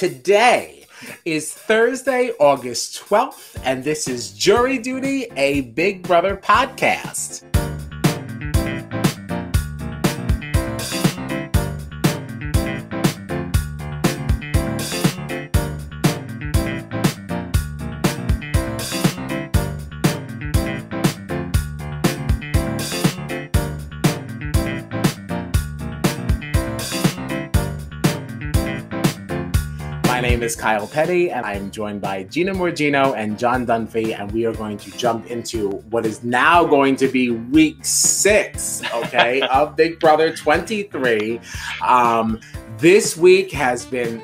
Today is Thursday, August 12th, and this is Jury Duty, a Big Brother podcast. My name is Kyle Petty, and I'm joined by Gina Morgino and John Dunphy, and we are going to jump into what is now going to be week 6, okay, of Big Brother 23. This week has been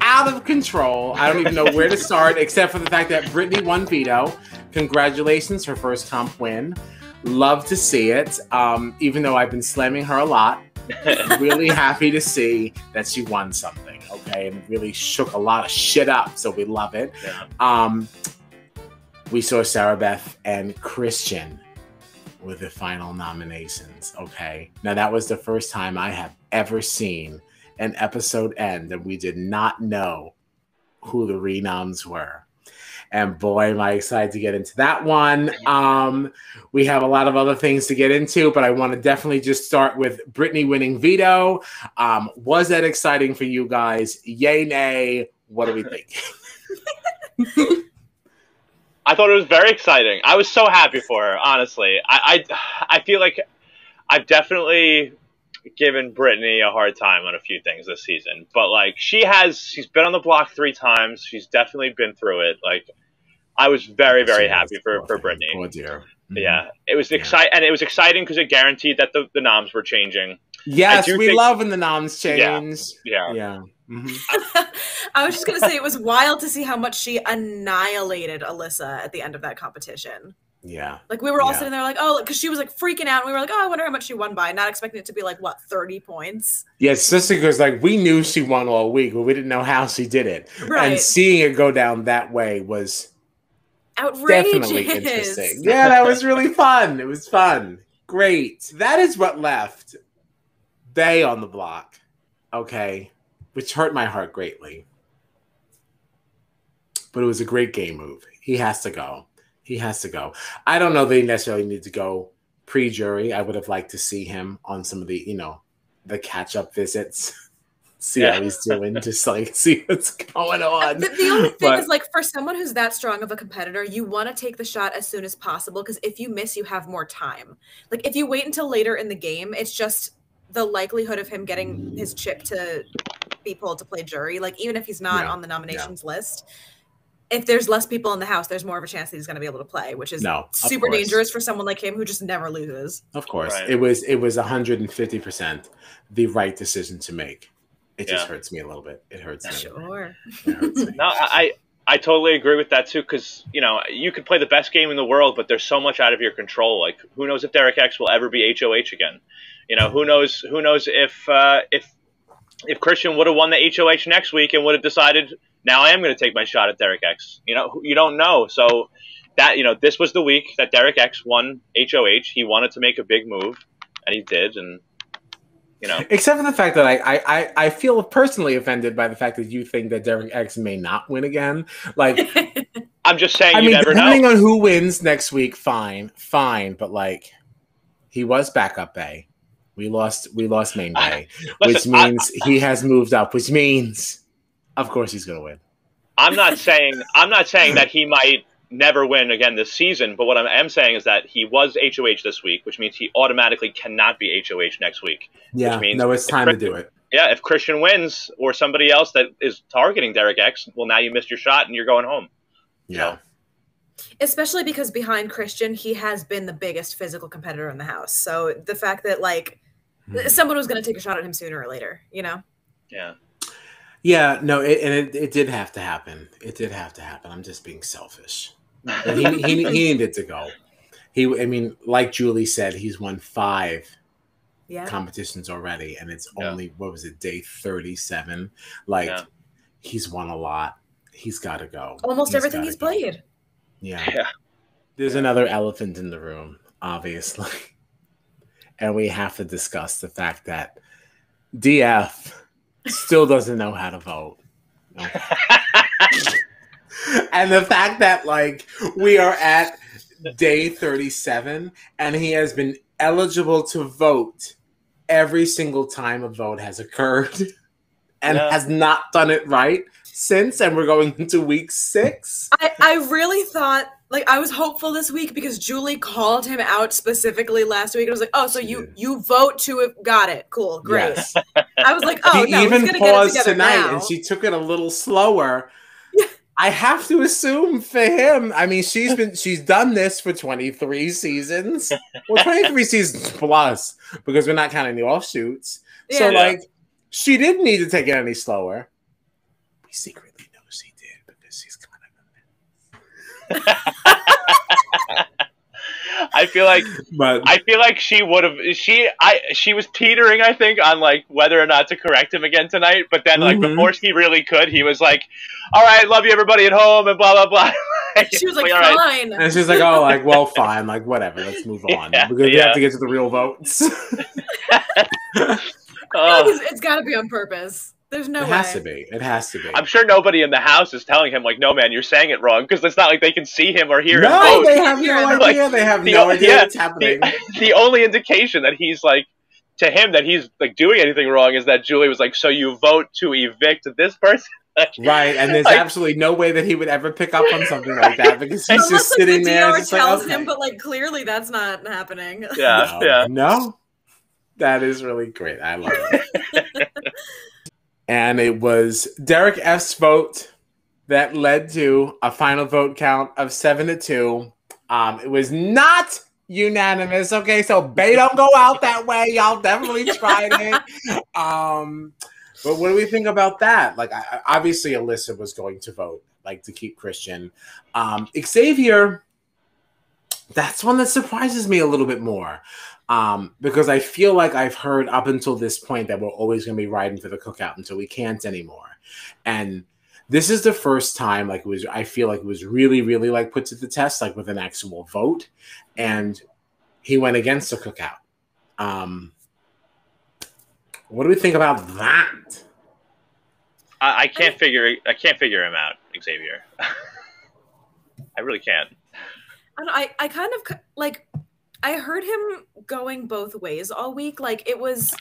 out of control. I don't even know where to start, except for the fact that Brittany won Veto. Congratulations, her first comp win. Love to see it, even though I've been slamming her a lot. Really happy to see that she won something. Okay, and really shook a lot of shit up, so we love it. Yeah. We saw Sarah Beth and Christian with the final nominations. Okay, now that was the first time I have ever seen an episode end and we did not know who the renoms were. And boy, am I excited to get into that one. We have a lot of other things to get into, but I want to definitely just start with Brittany winning Veto. Was that exciting for you guys? Yay, nay? What do we think? I thought it was very exciting. I was so happy for her, honestly. I feel like I've definitely given Brittany a hard time on a few things this season, but like she's been on the block 3 times. She's definitely been through it. Like I was very, very happy for Brittany. Oh dear. Mm-hmm. Yeah, it was exciting, and it was exciting because it guaranteed that the noms were changing. Yes, we love when the noms change. Yeah. Mm-hmm. I was just gonna say it was wild to see how much she annihilated Alyssa at the end of that competition. Yeah. Like we were all sitting there like, oh, because she was like freaking out, and we were like, oh, I wonder how much she won by, not expecting it to be like what, 30 points. Yeah, especially because like we knew she won all week, but we didn't know how she did it. Right. And seeing it go down that way was outrageous. Definitely interesting. Yeah, that was really fun. It was fun. Great. That is what left Bay on the block. Okay. Which hurt my heart greatly. But it was a great game move. He has to go. He has to go. I don't know that he necessarily needs to go pre-jury. I would have liked to see him on some of the, the catch-up visits. See how he's doing, just like see what's going on. The only thing is, like, for someone who's that strong of a competitor, you want to take the shot as soon as possible, because if you miss, you have more time. Like, if you wait until later in the game, it's just the likelihood of him getting his chip to be pulled to play jury. Like, even if he's not on the nominations list, if there's less people in the house, there's more of a chance that he's going to be able to play, which is super dangerous for someone like him who just never loses. Of course. Right. It was 150% the right decision to make. It just hurts me a little bit. It hurts me. Sure. It hurts me. No, I totally agree with that too, because you could play the best game in the world, but there's so much out of your control. Like, who knows if Derek X will ever be HOH again? Who knows if Christian would have won the HOH next week and would have decided, now I am going to take my shot at Derek X. You don't know. So that this was the week that Derek X won HOH. He wanted to make a big move, and he did, and. Except for the fact that I feel personally offended by the fact that you think that Derek X may not win again. Like, I'm just saying, never know. Depending on who wins next week, fine. But like, he was backup Bay. We lost main Bay, which means he has moved up. Which means, of course, he's going to win. I'm not saying that he might never win again this season, but what I am saying is that he was HOH this week, which means he automatically cannot be HOH next week. Yeah, which means it's time to do it. Yeah, if Christian wins or somebody else that is targeting Derek X, well, now you missed your shot and you're going home. Yeah. Especially because behind Christian, he has been the biggest physical competitor in the house. So the fact that, like, someone was going to take a shot at him sooner or later, Yeah. Yeah, no, it did have to happen. It did have to happen. I'm just being selfish. He needed to go. Like Julie said, he's won 5 competitions already, and it's only day 37. Like, he's won a lot. He's got to go. Almost everything he's played. Yeah. There's another elephant in the room, obviously, and we have to discuss the fact that DF still doesn't know how to vote. Okay. And the fact that, like, we are at day 37 and he has been eligible to vote every single time a vote has occurred and has not done it right since, and we're going into week 6. I really thought, like, I was hopeful this week because Julie called him out specifically last week. I was like, oh, so you vote to it. Got it. Cool. Great. Yes. I was like, oh, he no, even he's going to get it paused together tonight now. and she took it a little slower. I have to assume for him, I mean, she's done this for 23 seasons. Well, 23 seasons plus, because we're not counting the offshoots. Yeah. So, like, she didn't need to take it any slower. We secretly know she did because she's kind of a mess. I feel like she would have. She was teetering, I think, on like whether or not to correct him again tonight. But then, like before he really could, he was like, "All right, love you, everybody at home," and blah blah blah. She was like, "Fine," right. And she's like, "Oh, like, well, fine, like, whatever, let's move on because we have to get to the real votes." It's got to be on purpose. There's no way. It has to be. I'm sure nobody in the house is telling him, like, no, man, you're saying it wrong, because it's not like they can see him or hear him. No, they have no idea. They have no idea what's happening. The only indication that he's, like, to him that he's, like, doing anything wrong is that Julie was like, so you vote to evict this person? Right, and there's absolutely no way that he would ever pick up on something like that because he's just sitting there. The DR tells him, but, like, clearly that's not happening. No. That is really great. I love it. And it was Derek F's vote that led to a final vote count of 7-2. It was not unanimous. Okay, so Bay don't go out that way. Y'all definitely tried it. But what do we think about that? Like, obviously, Alyssa was going to vote, like, to keep Christian. Xavier, that's one that surprises me a little bit more. Because I feel like I've heard up until this point that we're always going to be riding for the cookout until we can't anymore. And this is the first time, like, I feel like it was really, really, like, put to the test, like, with an actual vote. And he went against the cookout. What do we think about that? I can't figure him out, Xavier. I really can't. I kind of, like, I heard him going both ways all week. Like, it was,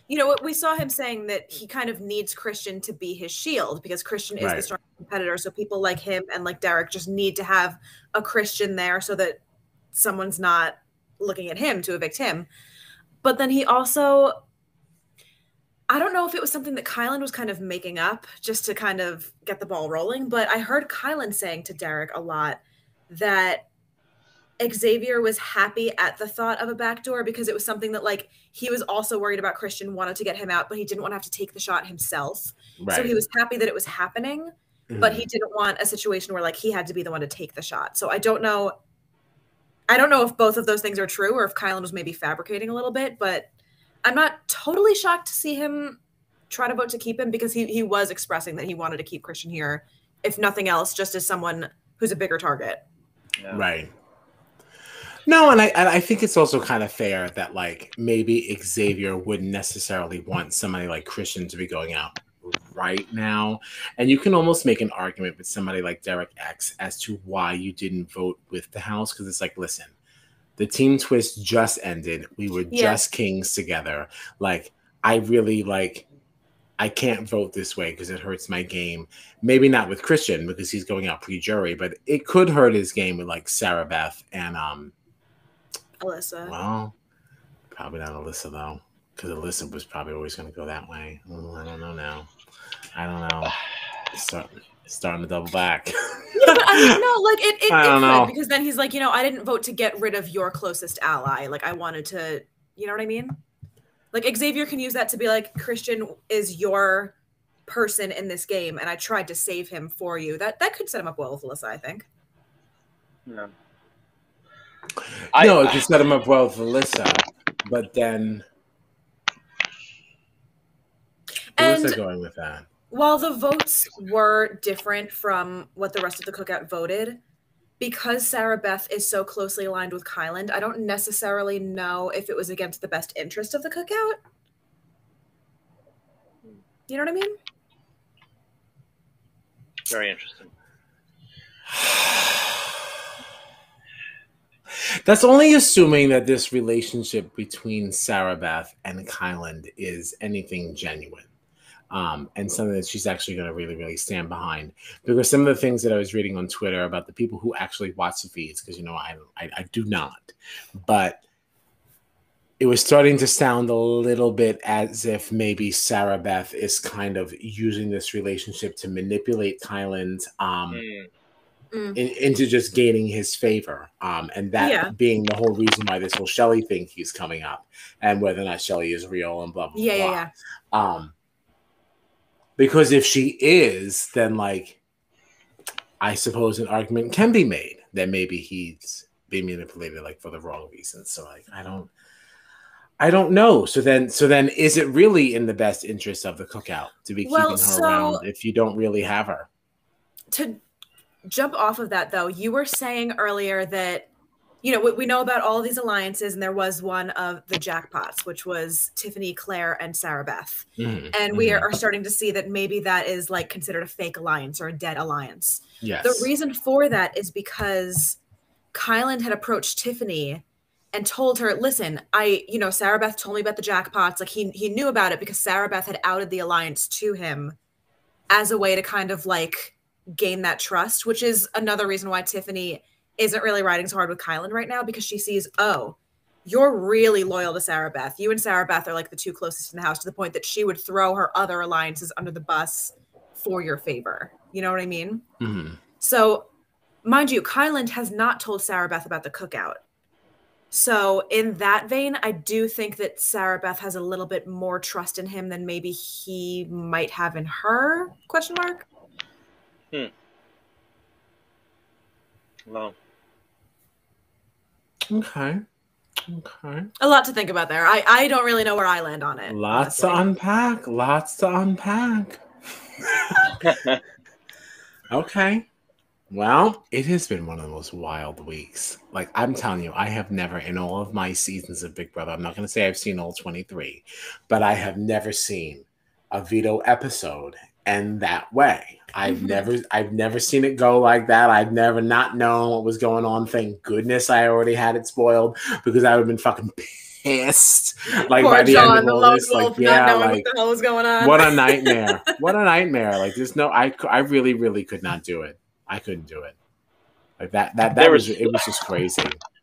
you know, we saw him saying that he kind of needs Christian to be his shield because Christian is the strong competitor. So people like him and like Derek just need to have a Christian there so that someone's not looking at him to evict him. But then he also, I don't know if it was something that Kylan was kind of making up just to kind of get the ball rolling, but I heard Kylan saying to Derek a lot that Xavier was happy at the thought of a backdoor because it was something that, like, he was also worried about Christian, wanted to get him out, but he didn't want to have to take the shot himself. Right. So he was happy that it was happening, but he didn't want a situation where, like, he had to be the one to take the shot. So I don't know if both of those things are true or if Kylan was maybe fabricating a little bit, but I'm not totally shocked to see him try to vote to keep him because he was expressing that he wanted to keep Christian here, if nothing else, just as someone who's a bigger target. Yeah. Right. No, and I think it's also kind of fair that, like, maybe Xavier wouldn't necessarily want somebody like Christian to be going out right now. And you can almost make an argument with somebody like Derek X as to why you didn't vote with the house. Because it's like, listen, the team twist just ended. We were just kings together. Like, I really, like, I can't vote this way because it hurts my game. Maybe not with Christian because he's going out pre-jury, but it could hurt his game with, like, Sarah Beth and Alyssa. Well, probably not Alyssa, though, because Alyssa was probably always going to go that way. I don't know now. I don't know. Starting to double back. Yeah, but I mean, no, like, it could, because then he's like, you know, I didn't vote to get rid of your closest ally. Like, I wanted to, you know what I mean? Like, Xavier can use that to be like, Christian is your person in this game, and I tried to save him for you. That could set him up well with Alyssa, I think. Yeah. No, it could set him up well with Alyssa, but then where's it going with that? While the votes were different from what the rest of the cookout voted, because Sarah Beth is so closely aligned with Kylan, I don't necessarily know if it was against the best interest of the cookout. You know what I mean? Very interesting. That's only assuming that this relationship between Sarah Beth and Kyland is anything genuine. And something that she's actually going to really, really stand behind. Because some of the things that I was reading on Twitter about the people who actually watch the feeds, because, I do not. But it was starting to sound a little bit as if maybe Sarah Beth is kind of using this relationship to manipulate Kyland into just gaining his favor. And that being the whole reason why this whole Shelley thing keeps coming up, and whether or not Shelley is real and blah, blah, blah. Because if she is, then, like, I suppose an argument can be made that maybe he's being manipulated, like, for the wrong reasons. So, like, I don't know. So then is it really in the best interest of the cookout to be keeping her around if you don't really have her? To jump off of that, though, you were saying earlier that, we know about all of these alliances, and there was one of the jackpots, which was Tiffany, Claire, and Sarah Beth. And we are starting to see that maybe that is, like, considered a fake alliance or a dead alliance. Yes. The reason for that is because Kyland had approached Tiffany and told her, listen, Sarah Beth told me about the jackpots. Like, he knew about it because Sarah Beth had outed the alliance to him as a way to kind of, like, gain that trust, which is another reason why Tiffany isn't really riding so hard with Kyland right now, because she sees, oh, you're really loyal to Sarah Beth. You and Sarah Beth are, like, the two closest in the house, to the point that she would throw her other alliances under the bus for your favor. You know what I mean? So, mind you, Kyland has not told Sarah Beth about the cookout. So in that vein, I do think that Sarah Beth has a little bit more trust in him than maybe he might have in her, ? Well. Okay. A lot to think about there. I don't really know where I land on it. Lots to unpack. Okay. Well, it has been one of the most wild weeks. Like, I'm telling you, I have never, in all of my seasons of Big Brother, I'm not going to say I've seen all 23, but I have never seen a veto episode end that way. I've never seen it go like that. I've never not known what was going on. Thank goodness I already had it spoiled, because I would have been fucking pissed. Like, poor by the John, end of all this, like, not knowing what the hell was going on. What a nightmare. What a nightmare. Like, there's no, I really, really could not do it. I couldn't do it. Like it was just crazy.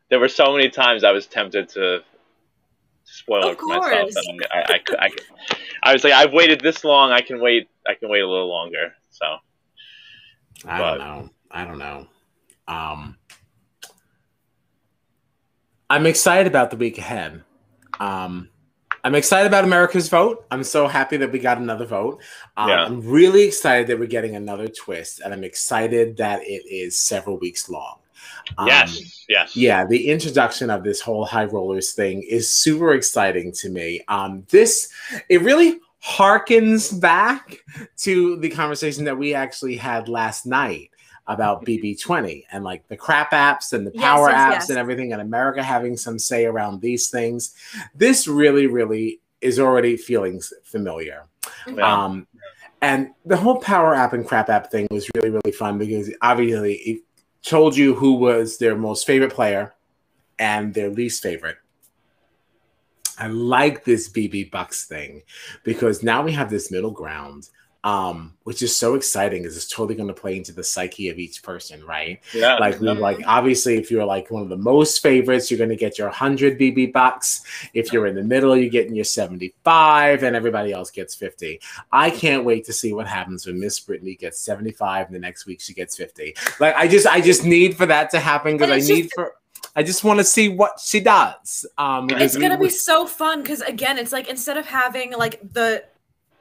There were so many times I was tempted to spoil it for myself. I was like, I've waited this long. I can wait a little longer. So I don't know. I'm excited about the week ahead. I'm excited about America's vote. I'm so happy that we got another vote. I'm really excited that we're getting another twist, and I'm excited that it is several weeks long. Yes. Yeah, the introduction of this whole High Rollers thing is super exciting to me. It really harkens back to the conversation that we actually had last night about BB20 and, like, the crap apps and the power apps and everything, and America having some say around these things. This really, really is already feeling familiar. And the whole power app and crap app thing was really, really fun, because obviously it told you who was their most favorite player and their least favorite. I like this BB Bucks thing, because now we have this middle ground, which is so exciting, because it's totally going to play into the psyche of each person, right? Yeah. Like, obviously, if you're, like, one of the most favorites, you're going to get your 100 BB Bucks. If you're in the middle, you're getting your 75, and everybody else gets 50. I can't wait to see what happens when Miss Brittany gets 75, and the next week she gets 50. Like, I just need for that to happen, because I just want to see what she does. It's going to be so fun, because, again, it's like, instead of having, like, the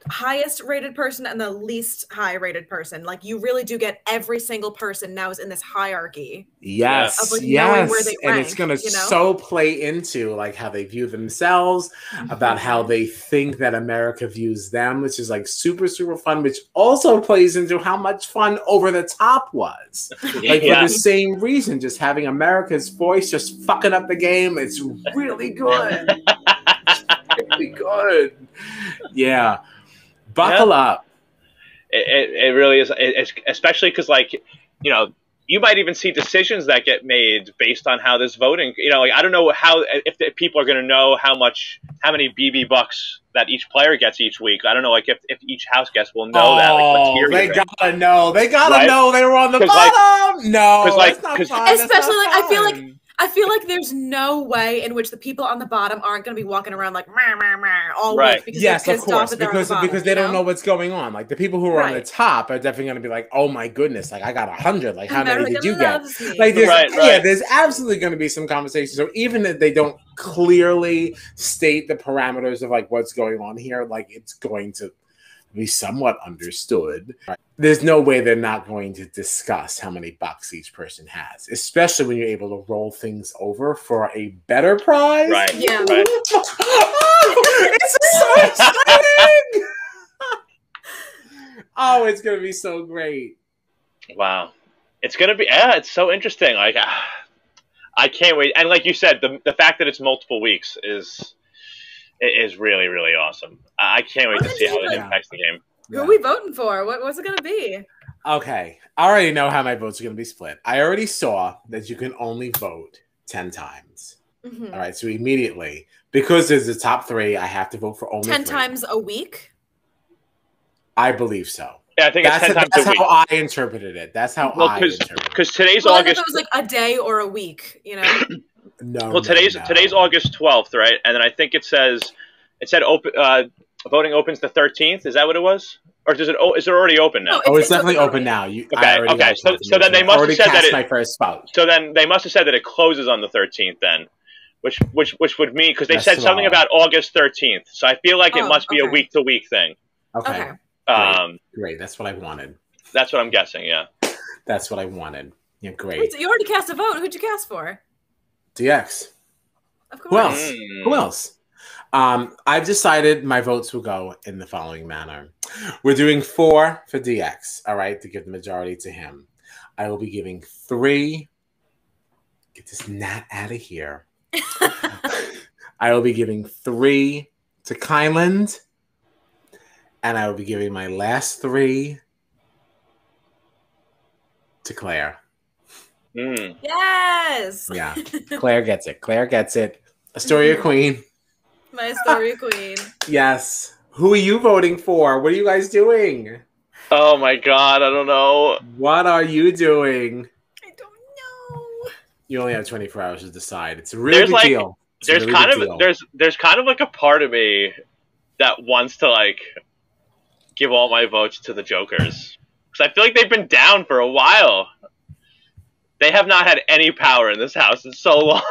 highest rated person and the least high rated person, like, you really do get every single person now is in this hierarchy. Yes. Of, like, knowing where they rank, and it's going to so play into, like, how they view themselves, about how they think that America views them, which is, like, super, super fun, which also plays into how much fun Over the Top was. Like, for the same reason, just having America's voice just fucking up the game. It's really good. It's really good. Yeah. Buckle up. It really is, especially because, like, you know, you might even see decisions that get made based on how this voting, you know, like, I don't know if people are going to know how many BB bucks that each player gets each week. I don't know, like, if each house guest will know that. Like, they gotta know. They gotta know they were on the bottom. Like, no, that's not fun. Especially, like, I feel like there's no way in which the people on the bottom aren't going to be walking around like all week because yes, they're of course, because they don't know what's going on. Like the people who are on the top are definitely going to be like, "Oh my goodness! Like I got 100. Like how many did you get?" Like there's absolutely going to be some conversation. So even if they don't clearly state the parameters of like what's going on here, like it's going to be somewhat understood. There's no way they're not going to discuss how many bucks each person has, especially when you're able to roll things over for a better prize. Right. Yeah. Right. It's so exciting. Oh, it's going to be so great. Wow. It's going to be, it's so interesting. Like, I can't wait. And like you said, the fact that it's multiple weeks is really, really awesome. I can't wait to see how it impacts the game. Who are we voting for? What's it going to be? Okay. I already know how my votes are going to be split. I already saw that you can only vote 10 times. Mm-hmm. All right. So immediately, because there's the top 3, I have to vote for only 10 3. times a week? I believe so. Yeah, I think it's 10 times a week. That's how I interpreted it. That's how I interpreted it. Because today's August. I thought it was like a day or a week, you know? No. Well, today's August 12th, right? And then I think it said voting opens the 13th. Is that what it was? Or is it already open now? No, it's definitely open now. Okay. So then they must have said that my first vote. So then they must have said that it closes on the 13th then, which would mean, because they said something about August 13th. So I feel like it must be a week to week thing. Okay. Great. That's what I wanted. That's what I'm guessing. Yeah. That's what I wanted. Yeah. Great. Wait, so you already cast a vote. Who'd you cast for? DX. Of course. Who else? Who else? I've decided my votes will go in the following manner. We're doing 4 for DX, all right, to give the majority to him. I will be giving 3. Get this gnat out of here. I will be giving 3 to Kyland, and I will be giving my last 3 to Claire. Yes. Yeah, Claire gets it. Claire gets it. Astoria Queen. My Astoria Queen. Yes. Who are you voting for? What are you guys doing? Oh my God, I don't know. What are you doing? I don't know. You only have 24 hours to decide. It's a really big deal. There's kind of like a part of me that wants to like give all my votes to the Jokers, because I feel like they've been down for a while. They have not had any power in this house in so long.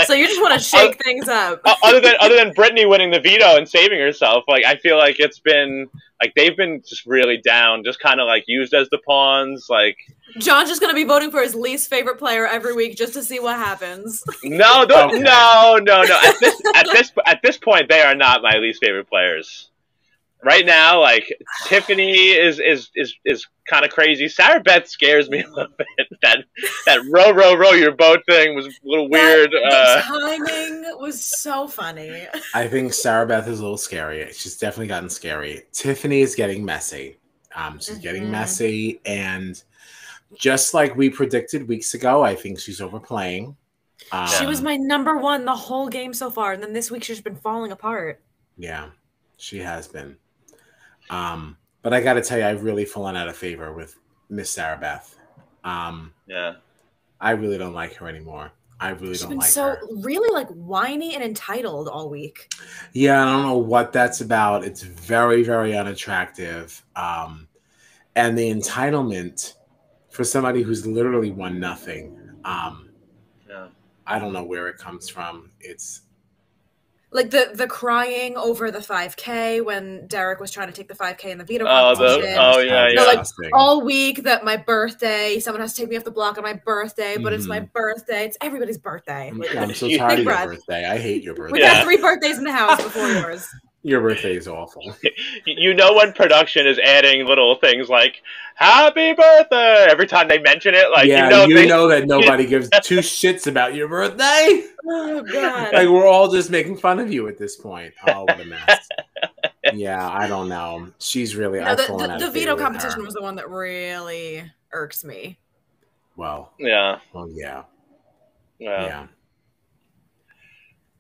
So you just want to shake things up. other than Brittany winning the veto and saving herself, like I feel like it's been like they've been just really down, just kind of like used as the pawns. Like John's just gonna be voting for his least favorite player every week just to see what happens. No. At this point, they are not my least favorite players. Right now, like Tiffany is kind of crazy. Sarah Beth scares me a little bit. That row your boat thing was a little weird. The timing was so funny. I think Sarah Beth is a little scary. She's definitely gotten scary. Tiffany is getting messy. She's getting messy, and just like we predicted weeks ago, I think she's overplaying. She was my #1 the whole game so far, and then this week she's been falling apart. Yeah, she has been. But I got to tell you, I've really fallen out of favor with Miss Sarah Beth. Yeah, I really don't like her anymore. I really don't like her. She's been so really like whiny and entitled all week. Yeah, I don't know what that's about. It's very, very unattractive. And the entitlement for somebody who's literally won nothing. I don't know where it comes from. It's like the crying over the 5K when Derek was trying to take the 5K in the veto competition. Yeah. All week that my birthday, someone has to take me off the block on my birthday, but it's my birthday. It's everybody's birthday. I'm so tired of your birthday. I hate your birthday. We've had 3 birthdays in the house before yours. Your birthday is awful. You know when production is adding little things like "Happy Birthday" every time they mention it, like you know that nobody gives 2 shits about your birthday. Oh God! Like we're all just making fun of you at this point. Oh, what a mess! Yeah, I don't know. She's really No, the veto competition was the one that really irks me. Well, Yeah. well, yeah. Yeah.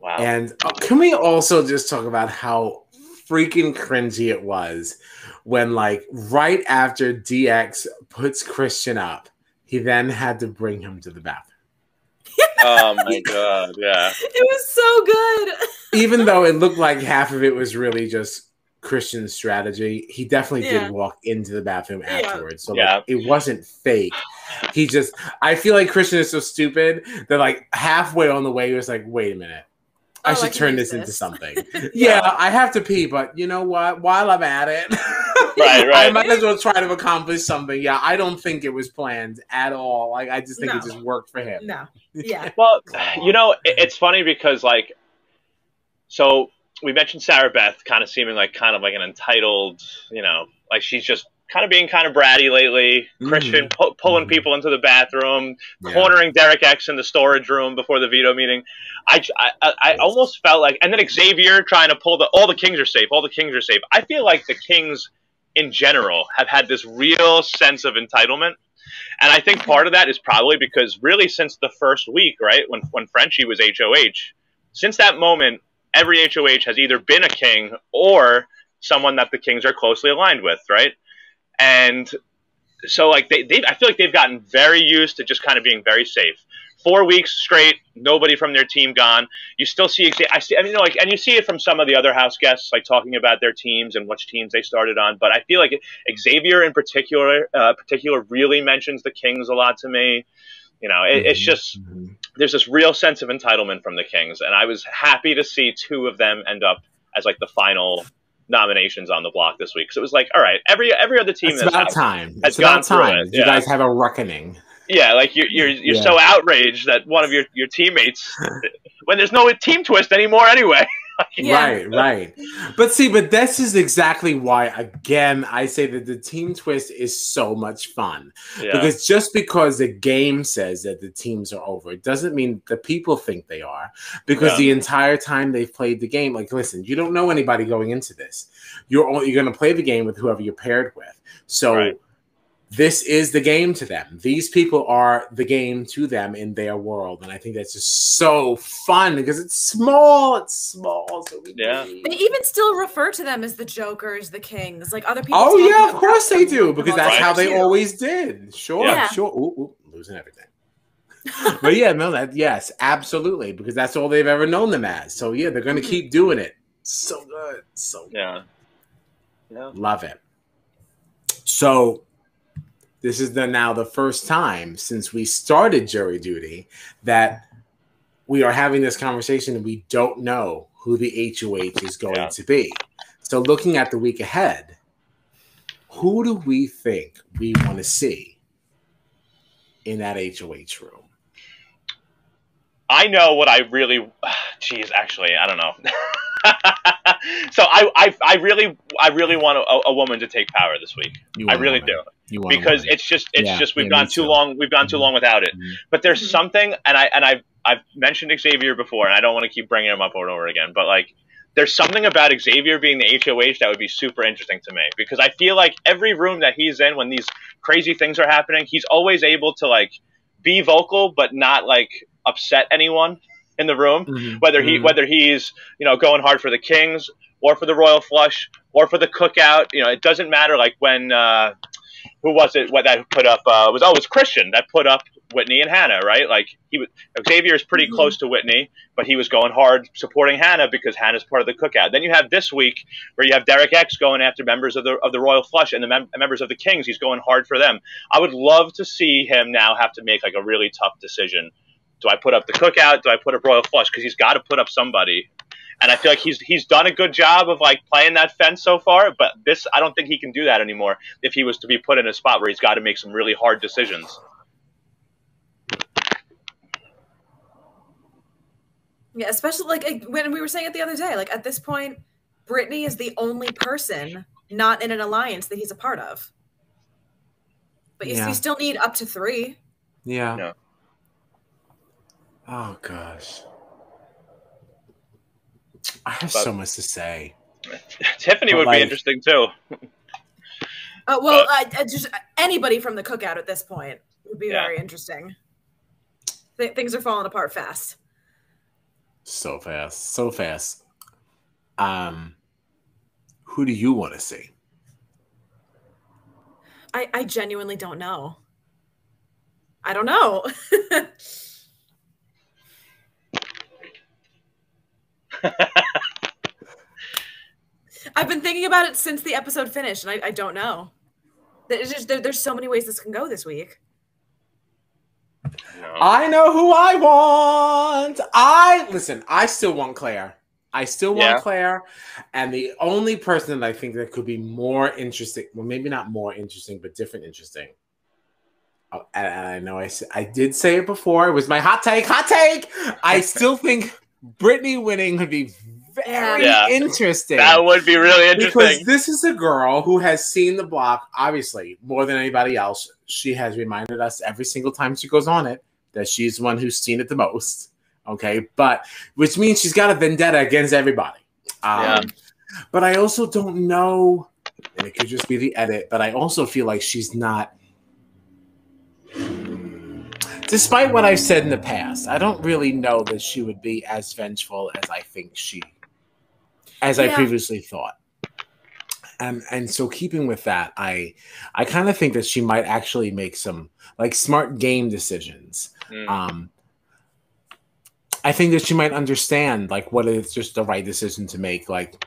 Wow. And can we also just talk about how freaking cringy it was when, like, right after DX puts Christian up, he then had to bring him to the bathroom. Oh my god, yeah. It was so good. Even though it looked like half of it was really just Christian's strategy, he definitely did walk into the bathroom afterwards. So like, it wasn't fake. He just, I feel like Christian is so stupid that like halfway on the way, he was like, wait a minute. I should turn this into something. Yeah, I have to pee, but you know what? While I'm at it, right. I might as well try to accomplish something. Yeah, I don't think it was planned at all. Like, I just think it just worked for him. No. Yeah. Well, you know, it's funny because like, so we mentioned Sarah Beth kind of seeming like kind of like an entitled, you know, like she's just kind of being kind of bratty lately. Christian pulling people into the bathroom, cornering Derek X in the storage room before the veto meeting. I almost felt like, and then Xavier trying to pull all the Kings are safe, all the Kings are safe. I feel like the Kings in general have had this real sense of entitlement. And I think part of that is probably because really since the first week, right, when Frenchie was HOH, since that moment, every HOH has either been a king or someone that the Kings are closely aligned with, right? And so, like, I feel like they've gotten very used to just kind of being very safe. 4 weeks straight, nobody from their team gone. You still see, I mean, you know, like, and you see it from some of the other house guests, like talking about their teams and which teams they started on. But I feel like Xavier in particular really mentions the Kings a lot to me. You know, it's just there's this real sense of entitlement from the Kings, and I was happy to see 2 of them end up as like the final nominations on the block this week. So it was like, all right, every other team it's about time. Has gone through it. You guys have a reckoning. Yeah, like you're so outraged that one of your teammates, when there's no team twist anymore anyway. Right. But this is exactly why, again, I say that the team twist is so much fun. Yeah. Because just because the game says that the teams are over, it doesn't mean the people think they are. Because the entire time they've played the game, like, listen, you don't know anybody going into this. You're going to play the game with whoever you're paired with. So this is the game to them. These people are the game to them in their world. And I think that's just so fun because it's small. So they even still refer to them as the Jokers, the Kings. Like other people. Oh, yeah, of course they do. Because that's how they always did. Sure. Ooh, losing everything. But yeah, no, yes, absolutely. Because that's all they've ever known them as. So yeah, they're going to keep doing it. So good. So good. Yeah. Love it. So this is now the first time since we started jury duty that we are having this conversation and we don't know who the HOH is going to be. So looking at the week ahead, who do we think we want to see in that HOH room? I know what I really, actually, I don't know. So I really want a woman to take power this week. I really do. Because it's just we've gone too long without it. But there's something, and I've mentioned Xavier before, and I don't want to keep bringing him up over and over again. But like, there's something about Xavier being the HOH that would be super interesting to me, because I feel like every room that he's in, when these crazy things are happening, he's always able to like be vocal, but not like upset anyone in the room. Whether he's going hard for the Kings or for the Royal Flush or for the cookout, it doesn't matter. Like when who was it? What that put up it was Christian that put up Whitney and Hannah, right? Like Xavier is pretty close to Whitney, but he was going hard supporting Hannah because Hannah's part of the cookout. Then you have this week where you have Derek X going after members of the Royal Flush and the members of the Kings. He's going hard for them. I would love to see him now have to make like a really tough decision. Do I put up the cookout? Do I put up Royal Flush? Because he's got to put up somebody. And I feel like he's done a good job of like playing that fence so far, but I don't think he can do that anymore if he was to be put in a spot where he's got to make some really hard decisions. Yeah, especially like when we were saying it the other day, like at this point, Brittany is the only person not in an alliance that he's a part of. But you still need up to 3. Yeah. No. Oh gosh. I have so much to say. Tiffany would be interesting too. Well, just anybody from the cookout at this point would be very interesting. Things are falling apart fast. So fast. So fast. Who do you want to see? I genuinely don't know. I don't know. I've been thinking about it since the episode finished, and I don't know. There's so many ways this can go this week. No. I know who I want. I still want Claire. I still want Claire. And the only person that I think that could be more interesting, well, maybe not more interesting, but different interesting. Oh, and I know I did say it before. It was my hot take. I still think Brittany winning would be very interesting. That would be really interesting. Because this is a girl who has seen the block, obviously, more than anybody else. She has reminded us every single time she goes on it that she's the one who's seen it the most. Okay, but which means she's got a vendetta against everybody. But I also don't know, and it could just be the edit, but I also feel like she's not. Despite what I've said in the past, I don't really know that she would be as vengeful as I think I previously thought. And so keeping with that, I kind of think that she might actually make some like smart game decisions. I think that she might understand like what is just the right decision to make, like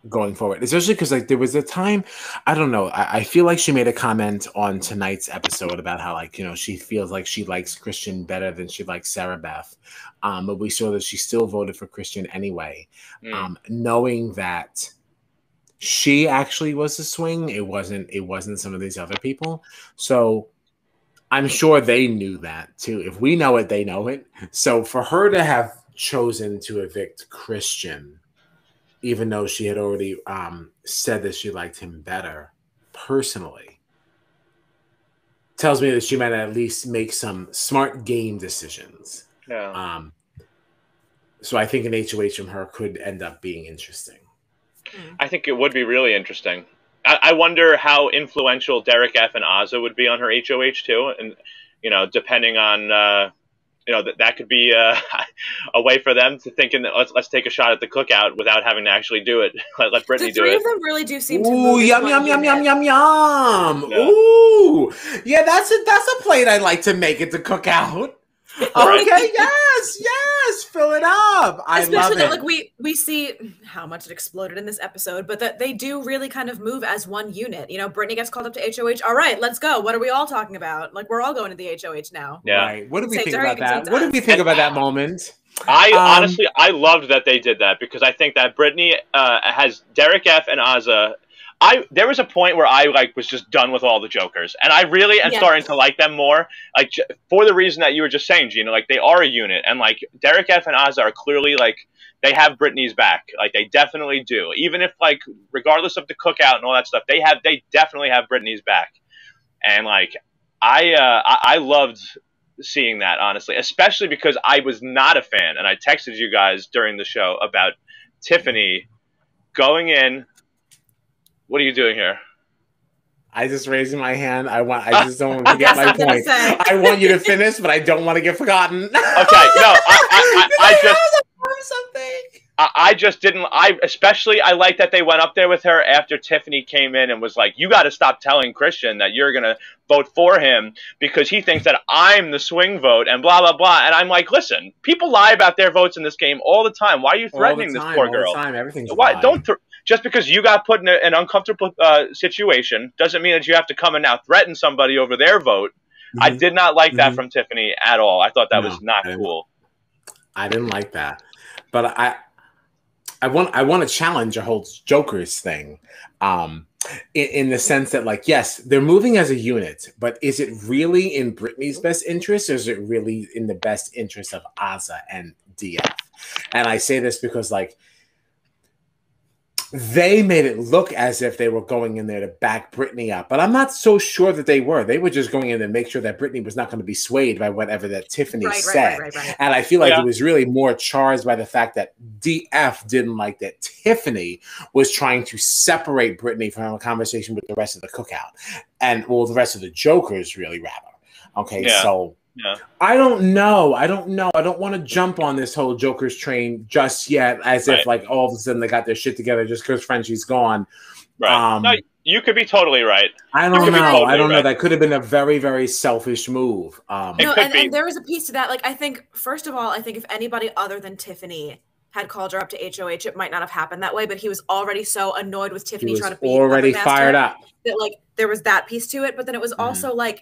going forward. Especially because like there was a time, I don't know, I feel like she made a comment on tonight's episode about how like, you know, she feels like she likes Christian better than she likes Sarah Beth. But we saw that she still voted for Christian anyway. Knowing that she actually was the swing, it wasn't some of these other people. So I'm sure they knew that too. If we know it, they know it. So for her to have chosen to evict Christian, even though she had already said that she liked him better personally, tells me that she might at least make some smart game decisions. Yeah. So I think an HOH from her could end up being interesting. I think it would be really interesting. I wonder how influential Derek F and Azza would be on her HOH too, and you know, depending on you know, that could be a way for them to think, let's take a shot at the cookout without having to actually do it. Let Brittany do it. The three of them really do seem to move. Yum. Yeah. Ooh, yeah, that's a plate I'd like to make at the cookout. Okay, yes, fill it up. Especially love it. Like we see how much it exploded in this episode, but that they do really kind of move as one unit. You know, Brittany gets called up to HOH. All right, let's go. What are we all talking about? Like, we're all going to the HOH now. Yeah. Right. What did we think about that? What did we think about that moment? Honestly, I loved that they did that because I think that Brittany has Derek F and Azza. There was a point where I was just done with all the Jokers, and I really am starting to like them more. Like for the reason that you were just saying, Gina. Like they are a unit, and like Derek F and Azza are clearly like they have Brittany's back. Like they definitely do. Even if like regardless of the cookout and all that stuff, they definitely have Brittany's back. And like I loved seeing that, honestly, especially because I was not a fan, and I texted you guys during the show about Tiffany going in. What are you doing here? I just raising my hand. I just don't want to get my point. I want you to finish, but I don't want to get forgotten. Okay, no, I just didn't. I like that they went up there with her after Tiffany came in and was like, "You got to stop telling Christian that you're gonna vote for him because he thinks that I'm the swing vote and blah blah blah." And I'm like, "Listen, people lie about their votes in this game all the time. Why are you threatening this poor girl? All the time, everything's why don't just because you got put in an uncomfortable situation doesn't mean that you have to come and now threaten somebody over their vote." I did not like that from Tiffany at all. I thought that was not cool. I didn't like that, but I want to challenge your whole Jokers thing, in the sense that like, yes, they're moving as a unit, but is it really in Brittany's best interest, or is it really in the best interest of Azza and DF? And I say this because like, They made it look as if they were going in there to back Brittany up, but I'm not so sure that they were. They were just going in to make sure that Brittany was not going to be swayed by whatever that Tiffany said. Right. And I feel like it was really more charged by the fact that DF didn't like that Tiffany was trying to separate Brittany from a conversation with the rest of the cookout. And, well, the rest of the Jokers, really, rather. Okay, so... Yeah. I don't know. I don't want to jump on this whole Joker's train just yet, as if like all of a sudden they got their shit together just because Frenchie's gone. Right. No, you could be totally right. I don't know. Totally I don't know. That could have been a very, very selfish move. No, and there was a piece to that. Like, I think, first of all, I think if anybody other than Tiffany had called her up to HOH, it might not have happened that way. But he was already so annoyed with Tiffany trying to be already fired up that like there was that piece to it. But then it was also like,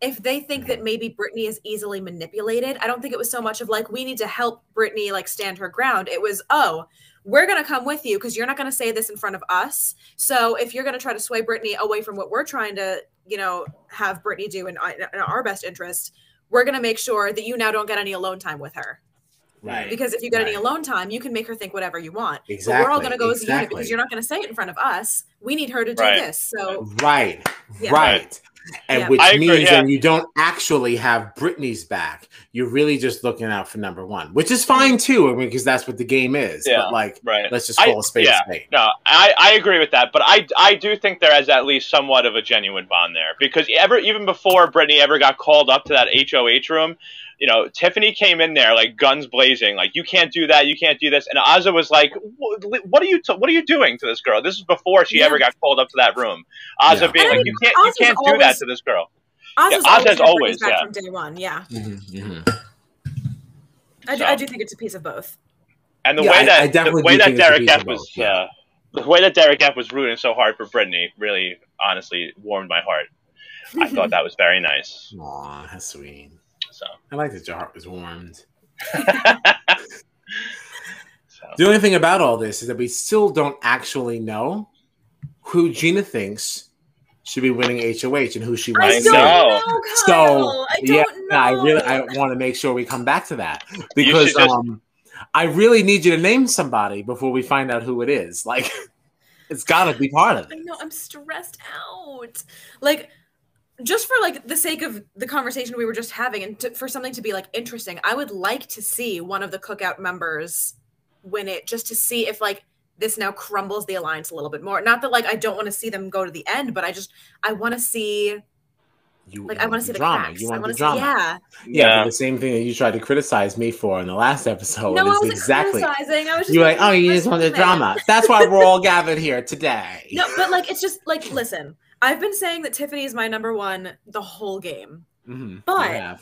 if they think that maybe Brittany is easily manipulated, I don't think it was so much of like, we need to help Brittany like stand her ground. It was, oh, we're going to come with you because you're not going to say this in front of us. So if you're going to try to sway Brittany away from what we're trying to, you know, have Brittany do in our best interest, we're going to make sure that you now don't get any alone time with her. Right. Because if you get any alone time, you can make her think whatever you want. Exactly. But we're all going to go as a unit because you're not going to say it in front of us. We need her to do this. So right. And which means that you don't actually have Brittany's back. You're really just looking out for number one, which is fine too. I mean, because that's what the game is. Yeah. But like, let's just call a spade a spade. No, I agree with that. But I do think there is at least somewhat of a genuine bond there, because even before Brittany ever got called up to that HOH room, you know, Tiffany came in there like guns blazing, like, you can't do that, you can't do this, and Azza was like, "What are you doing to this girl?" This is before she ever got called up to that room. Azza being like, "You can't do that to this girl." Azza's always from day one. I do think it's a piece of both. And the way that Derek F was, the way that Derek F was rooting so hard for Brittany really, honestly, warmed my heart. I thought that was very nice. Aw, that's sweet. So I like that your heart was warmed. The only thing about all this is that we still don't actually know who Gina thinks should be winning HOH and who she wants to know. So I want to make sure we come back to that, because I really need you to name somebody before we find out who it is. Like, it's got to be part of it. I know, I'm stressed out. Like, just for like the sake of the conversation we were just having, and for something to be like interesting, I would like to see one of the cookout members win it, just to see if like this now crumbles the alliance a little bit more. Not that like I don't want to see them go to the end, but I want to see I want to see the drama. cracks. You want the drama. Yeah. But the same thing that you tried to criticize me for in the last episode. No, is I wasn't exactly criticizing. I was just you're like, oh, you just want the drama. That's why we're all gathered here today. No, but like, it's just like, listen, I've been saying that Tiffany is my number one the whole game. But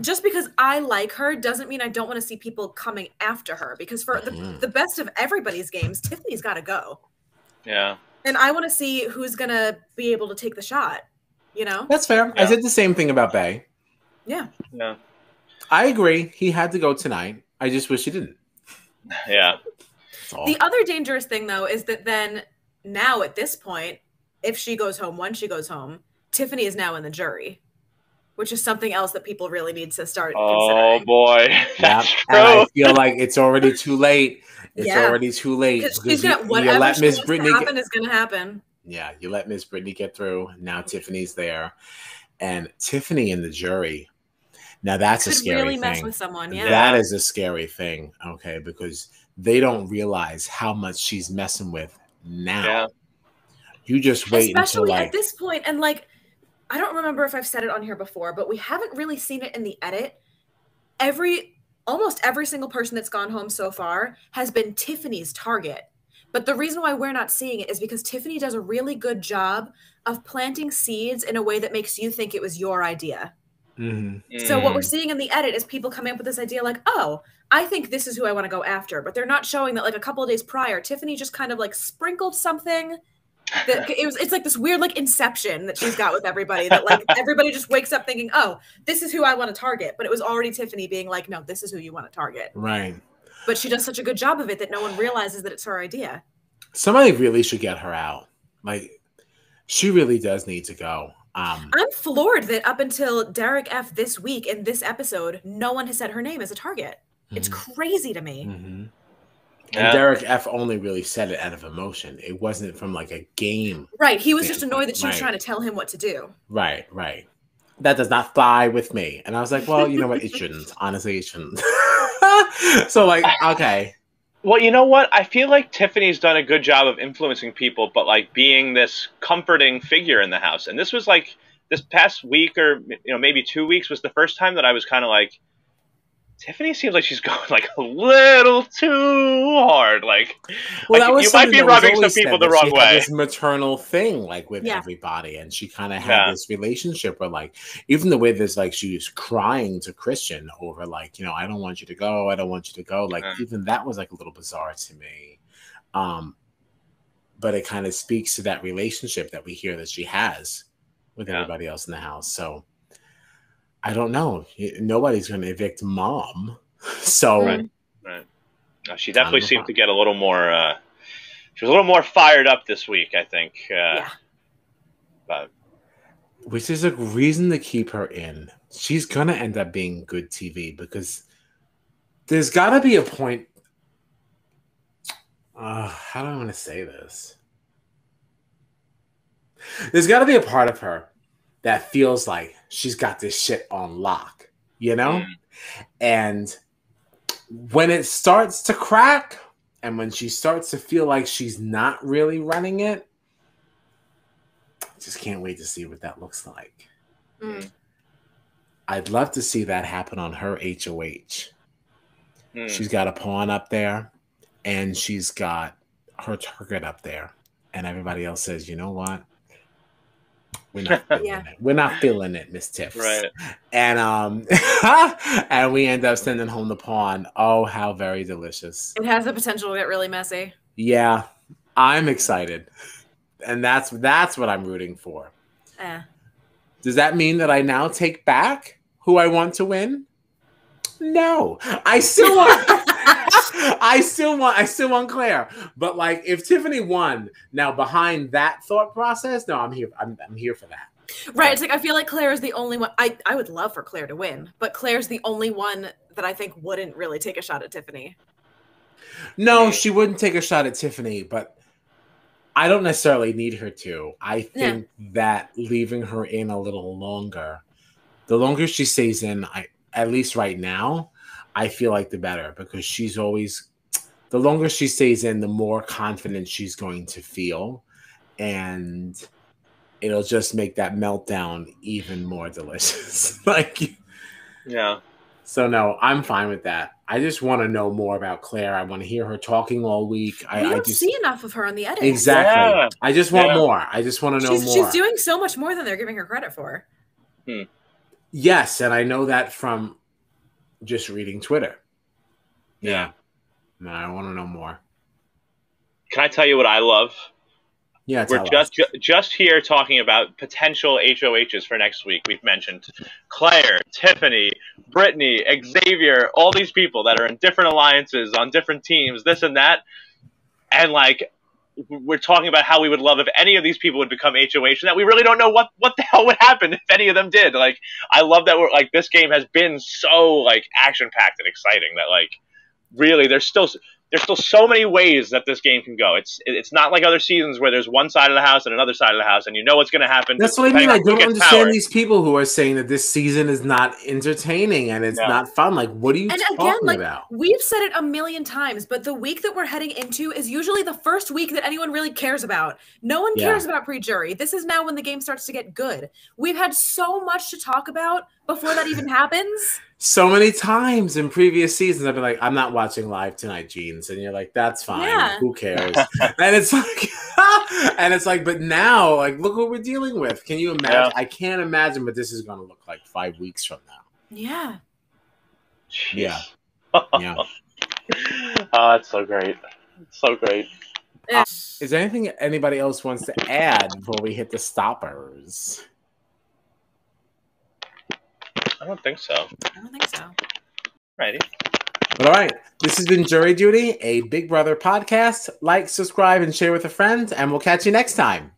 just because I like her doesn't mean I don't want to see people coming after her, because for the best of everybody's games, Tiffany's got to go. Yeah. And I want to see who's going to be able to take the shot, you know? That's fair. I said the same thing about Bay. Yeah. Yeah. I agree. He had to go tonight. I just wish he didn't. Yeah. The other dangerous thing, though, is that then now at this point, if she goes home, when she goes home, Tiffany is now in the jury, which is something else that people really need to start considering. Oh, boy. That's true. And I feel like it's already too late. It's already too late. Because whatever is going to happen is going to happen. Yeah, you let Miss Brittany get through. Now Tiffany's there. And Tiffany in the jury. Now that's a scary thing. Could really mess with someone, yeah. That is a scary thing, okay, because they don't realize how much she's messing with now. Yeah. You just wait especially until at this point, and like, I don't remember if I've said it on here before, but we haven't really seen it in the edit. Almost every single person that's gone home so far has been Tiffany's target. But the reason why we're not seeing it is because Tiffany does a really good job of planting seeds in a way that makes you think it was your idea. So what we're seeing in the edit is people coming up with this idea like, oh, I think this is who I want to go after. But they're not showing that like a couple of days prior, Tiffany just kind of like sprinkled something. It's like this weird like inception that she's got with everybody, that like everybody just wakes up thinking, oh, this is who I want to target. But it was already Tiffany being like, no, this is who you want to target. Right. But she does such a good job of it that no one realizes that it's her idea. Somebody really should get her out. Like, she really does need to go. I'm floored that up until Derek F this week in this episode, no one has said her name as a target. It's crazy to me. And Derek F. only really said it out of emotion. It wasn't from like a game. Right. He was just annoyed that she was trying to tell him what to do. Right. That does not fly with me. And I was like, well, you know what? It shouldn't. Honestly, it shouldn't. So like, okay. Well, you know what? I feel like Tiffany's done a good job of influencing people, but like being this comforting figure in the house. And this was like this past week or maybe 2 weeks was the first time that I was kind of like, Tiffany seems like she's going like a little too hard. Like, you might be rubbing some people the wrong way. This maternal thing, like with everybody, and she kind of had this relationship where, like, even the way this, like, she was crying to Christian over, like, I don't want you to go, I don't want you to go. Like, even that was like a little bizarre to me. But it kind of speaks to that relationship that we hear that she has with everybody else in the house. So. I don't know. Nobody's going to evict Mom. So right. No, she definitely seemed to get a little more. She was a little more fired up this week, I think. But which is a reason to keep her in. She's going to end up being good TV because there's got to be a point. How do I want to say this? There's got to be a part of her that feels like she's got this shit on lock, And when it starts to crack and when she starts to feel like she's not really running it, I just can't wait to see what that looks like. I'd love to see that happen on her HOH. She's got a pawn up there and she's got her target up there. And everybody else says, you know what? We're not feeling it. We're not feeling it, Miss Tiffs. Right. And and we end up sending home the pawn. Oh, how very delicious. It has the potential to get really messy. Yeah. I'm excited. And that's what I'm rooting for. Does that mean that I now take back who I want to win? No. I still want Claire. But like if Tiffany won, now behind that thought process, no, I'm here for that. Right. It's like I feel like Claire is the only one. I would love for Claire to win, but Claire's the only one that I think wouldn't really take a shot at Tiffany. No, she wouldn't take a shot at Tiffany, but I don't necessarily need her to. I think that leaving her in a little longer, the longer she stays in, at least right now, I feel like the better because she's always, the longer she stays in, the more confident she's going to feel. And it'll just make that meltdown even more delicious. So no, I'm fine with that. I just want to know more about Claire. I want to hear her talking all week. We don't see enough of her on the edit. Exactly. Yeah. I just want more. I just want to know more. She's doing so much more than they're giving her credit for. Yes, and I know that from just reading Twitter. Yeah. No, I want to know more. Can I tell you what I love? Yeah, we're just here talking about potential HOHs for next week. We've mentioned Claire, Tiffany, Brittany, Xavier, all these people that are in different alliances on different teams, this and that. And like we're talking about how we would love if any of these people would become HOH, and that we really don't know what the hell would happen if any of them did. Like I love that we're like this game has been so like action packed and exciting that like really there's still so many ways that this game can go. It's not like other seasons where there's one side of the house and another side of the house, and you know what's going to happen. That's what I mean. I don't understand these people who are saying that this season is not entertaining and it's not fun. Like, what are you talking about? We've said it a million times, but the week that we're heading into is usually the first week that anyone really cares about. No one cares about pre-jury. This is now when the game starts to get good. We've had so much to talk about before that even happens. So many times in previous seasons, I've been like, I'm not watching live tonight, Jeans. And you're like, that's fine. Yeah. Who cares? And it's like, but now, like, look what we're dealing with. Can you imagine? Yeah. I can't imagine what this is going to look like 5 weeks from now. Yeah. Jeez. Yeah. Oh, that's so great. So great. Is there anything anybody else wants to add before we hit the stoppers? I don't think so. Righty. All right. This has been Jury Duty, a Big Brother podcast. Like, subscribe, and share with a friend, and we'll catch you next time.